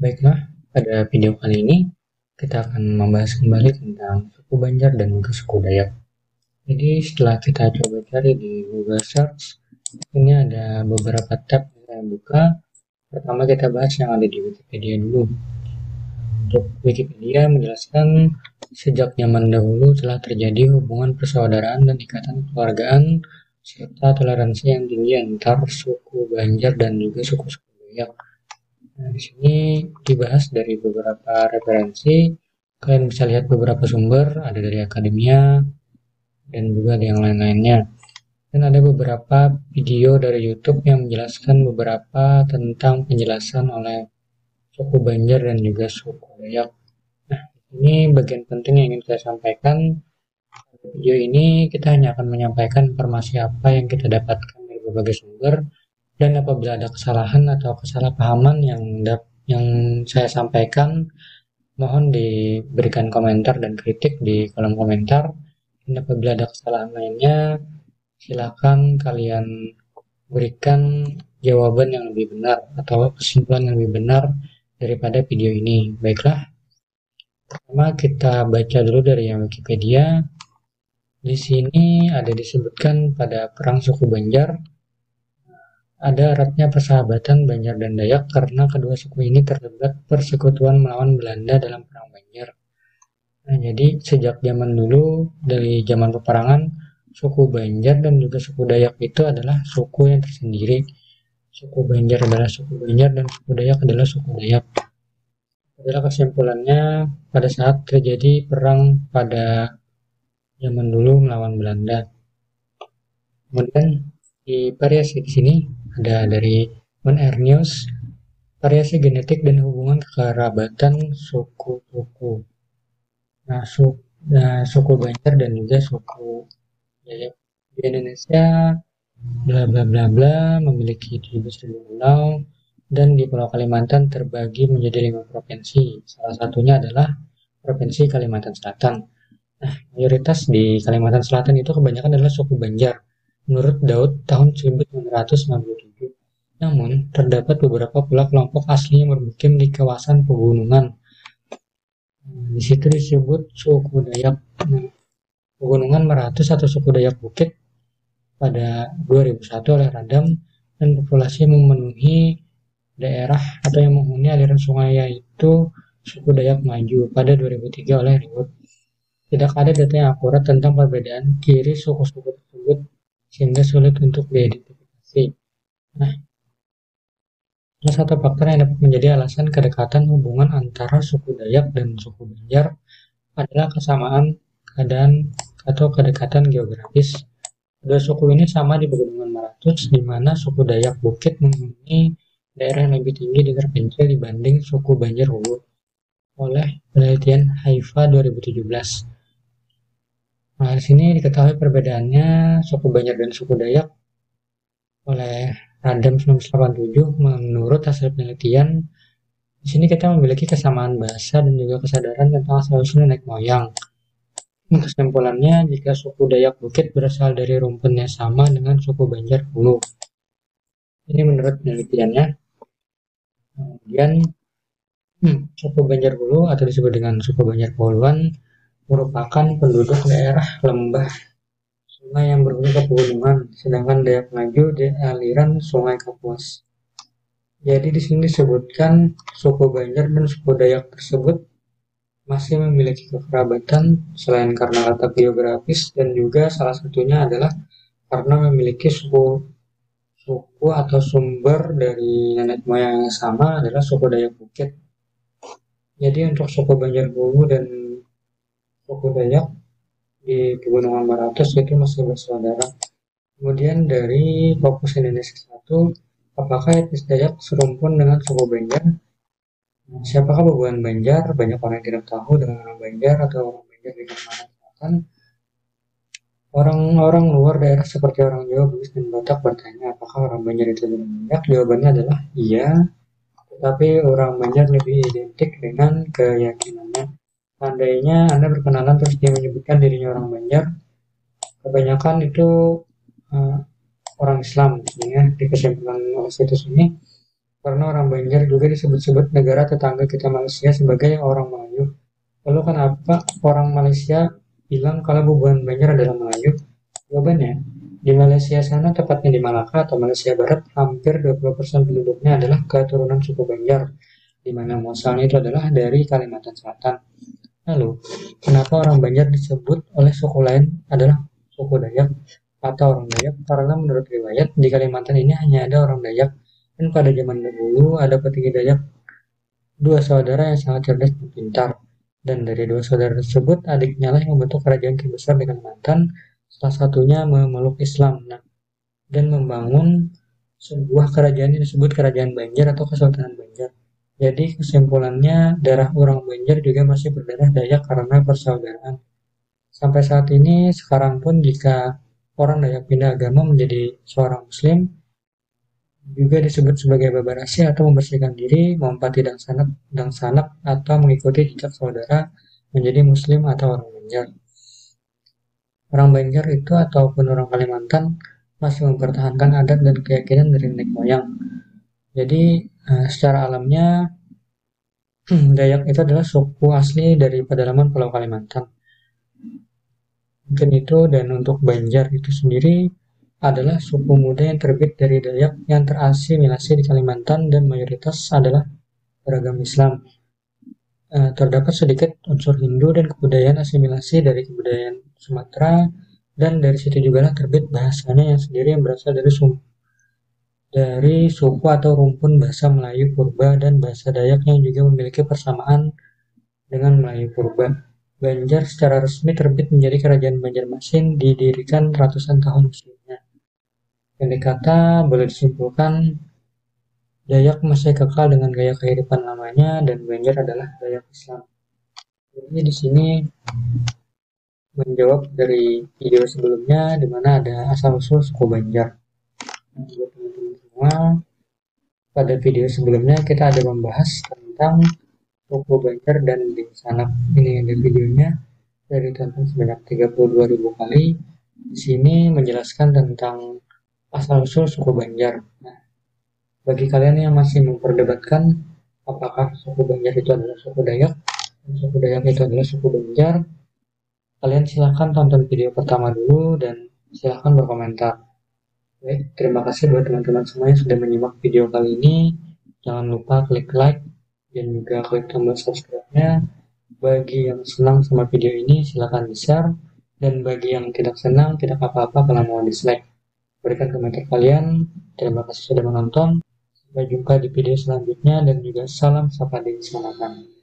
Baiklah, pada video kali ini kita akan membahas kembali tentang suku Banjar dan juga suku Dayak. Jadi setelah kita coba cari di Google Search, ini ada beberapa tab yang saya buka. Pertama kita bahas yang ada di Wikipedia dulu. Untuk Wikipedia menjelaskan sejak zaman dahulu telah terjadi hubungan persaudaraan dan ikatan keluargaan serta toleransi yang tinggi antar suku Banjar dan juga suku-suku Dayak. Nah, di sini dibahas dari beberapa referensi. Kalian bisa lihat beberapa sumber, ada dari akademia dan juga ada yang lain-lainnya. Dan ada beberapa video dari YouTube yang menjelaskan beberapa tentang penjelasan oleh suku Banjar dan juga suku Dayak. Nah, ini bagian penting yang ingin saya sampaikan. Pada video ini kita hanya akan menyampaikan informasi apa yang kita dapatkan dari berbagai sumber, dan apabila ada kesalahan atau kesalahpahaman yang saya sampaikan, mohon diberikan komentar dan kritik di kolom komentar. Dan apabila ada kesalahan lainnya, silakan kalian berikan jawaban yang lebih benar atau kesimpulan yang lebih benar daripada video ini. Baiklah, pertama kita baca dulu dari yang Wikipedia. Di sini ada disebutkan pada perang suku Banjar, ada eratnya persahabatan Banjar dan Dayak karena kedua suku ini terlibat persekutuan melawan Belanda dalam Perang Banjar. Nah, jadi sejak zaman dulu, dari zaman peperangan, suku Banjar dan juga suku Dayak itu adalah suku yang tersendiri. Suku Banjar adalah suku Banjar dan suku Dayak adalah suku Dayak. Adalah kesimpulannya, pada saat terjadi perang pada zaman dulu melawan Belanda. Kemudian di variasi di sini ada dari On Air News, variasi genetik dan hubungan kekerabatan suku-suku. Nah, suku Banjar dan juga suku Dayak di Indonesia bla bla bla bla memiliki 17.000 pulau, dan di Pulau Kalimantan terbagi menjadi 5 provinsi. Salah satunya adalah Provinsi Kalimantan Selatan. Nah, mayoritas di Kalimantan Selatan itu kebanyakan adalah suku Banjar. Menurut Daud tahun 1997. Namun, terdapat beberapa pula kelompok asli yang bermukim di kawasan pegunungan. Di situ disebut suku Dayak. Nah, Pegunungan Meratus atau suku Dayak Bukit pada 2001 oleh Radam, dan populasi memenuhi daerah atau yang menghuni aliran sungai yaitu suku Dayak Maju pada 2003 oleh Riwut. Tidak ada data yang akurat tentang perbedaan ciri suku-suku tersebut sehingga sulit untuk diidentifikasi. Nah, salah satu faktor yang dapat menjadi alasan kedekatan hubungan antara suku Dayak dan suku Banjar adalah kesamaan keadaan atau kedekatan geografis. Kedua suku ini sama di Pegunungan Meratus, di mana suku Dayak Bukit menghuni daerah yang lebih tinggi dan terpencil dibanding suku Banjar Hulu oleh penelitian Haifa 2017. Nah, di sini diketahui perbedaannya suku Banjar dan suku Dayak oleh Radam 1987. Menurut hasil penelitian, di sini kita memiliki kesamaan bahasa dan juga kesadaran tentang asal-usul nenek moyang. Kesimpulannya, jika suku Dayak Bukit berasal dari rumpun yang sama dengan suku Banjar Hulu. Ini menurut penelitiannya. Kemudian, suku Banjar Hulu atau disebut dengan suku Banjar Poholuan merupakan penduduk daerah lembah sungai yang berhulu ke pegunungan, sedangkan Dayak Maju di aliran Sungai Kapuas. Jadi di sini disebutkan suku Banjar dan suku Dayak tersebut masih memiliki kekerabatan selain karena letak geografis, dan juga salah satunya adalah karena memiliki suku atau sumber dari nenek moyang yang sama adalah suku Dayak Bukit. Jadi untuk suku Banjar Hulu dan suku Dayak di Pegunungan Meratus itu masih bersaudara. Kemudian dari Fokus Indonesia 1, apakah etnis Dayak serumpun dengan suku Banjar? Siapakah Babuan Banjar? Banyak orang yang tidak tahu dengan orang Banjar atau orang Banjar di Kalimantan Selatan. Orang-orang luar daerah seperti orang Jawa, Bugis, dan Batak bertanya apakah orang Banjar itu lebih banyak? Jawabannya adalah iya, tetapi orang Banjar lebih identik dengan keyakinannya. Seandainya Anda berkenalan terus dia menyebutkan dirinya orang Banjar, kebanyakan itu orang Islam. Sebenarnya di kesimpulan situs ini, Karena orang Banjar juga disebut-sebut negara tetangga kita Malaysia sebagai orang Melayu. Lalu kenapa orang Malaysia bilang kalau Bubuan Banjar adalah Melayu? Jawabannya, di Malaysia sana, tepatnya di Malaka atau Malaysia Barat, hampir 20% penduduknya adalah keturunan suku Banjar, di mana asalnya itu adalah dari Kalimantan Selatan. Lalu, kenapa orang Banjar disebut oleh suku lain adalah suku Dayak atau orang Dayak? Karena menurut riwayat, di Kalimantan ini hanya ada orang Dayak, dan pada zaman dahulu ada petinggi Dayak, dua saudara yang sangat cerdas dan pintar. Dan dari dua saudara tersebut, adiknya lah yang membentuk kerajaan terbesar di Kalimantan, salah satunya memeluk Islam dan membangun sebuah kerajaan yang disebut Kerajaan Banjar atau Kesultanan Banjar. Jadi kesimpulannya, darah orang Banjar juga masih berdarah Dayak karena persaudaraan. Sampai saat ini, sekarang pun jika orang Dayak pindah agama menjadi seorang Muslim, juga disebut sebagai babarasi atau membersihkan diri, melompati dangsanak atau mengikuti jejak saudara menjadi Muslim atau orang Banjar. Orang Banjar itu ataupun orang Kalimantan masih mempertahankan adat dan keyakinan dari nenek moyang. Jadi secara alamnya Dayak itu adalah suku asli dari pedalaman Pulau Kalimantan. Mungkin itu, dan untuk Banjar itu sendiri adalah suku muda yang terbit dari Dayak yang terasimilasi di Kalimantan dan mayoritas adalah beragama Islam. Terdapat sedikit unsur Hindu dan kebudayaan asimilasi dari kebudayaan Sumatera, dan dari situ juga terbit bahasanya yang sendiri yang berasal dari suku atau rumpun bahasa Melayu Purba dan bahasa Dayak yang juga memiliki persamaan dengan Melayu Purba. Banjar secara resmi terbit menjadi kerajaan Banjarmasin didirikan ratusan tahun sebelumnya. Pendek kata, boleh disimpulkan Dayak masih kekal dengan gaya kehidupan lamanya dan Banjar adalah Dayak Islam. Jadi di sini menjawab dari video sebelumnya di mana ada asal-usul suku Banjar. Nah, buat teman-teman semua, pada video sebelumnya kita ada membahas tentang suku Banjar dan Sanak. Ini ada videonya, dari tonton sebanyak 32.000 kali. Di sini menjelaskan tentang asal-usul suku Banjar. Nah, bagi kalian yang masih memperdebatkan apakah suku Banjar itu adalah suku Dayak dan suku Dayak itu adalah suku Banjar, kalian silahkan tonton video pertama dulu dan silahkan berkomentar. Baik, terima kasih buat teman-teman semua yang sudah menyimak video kali ini. Jangan lupa klik like dan juga klik tombol subscribe-nya. Bagi yang senang sama video ini, silahkan di-share. Dan bagi yang tidak senang, tidak apa-apa kalau mau dislike. Berikan komentar kalian. Terima kasih sudah menonton. Sampai jumpa di video selanjutnya dan juga salam sapa di Selatan.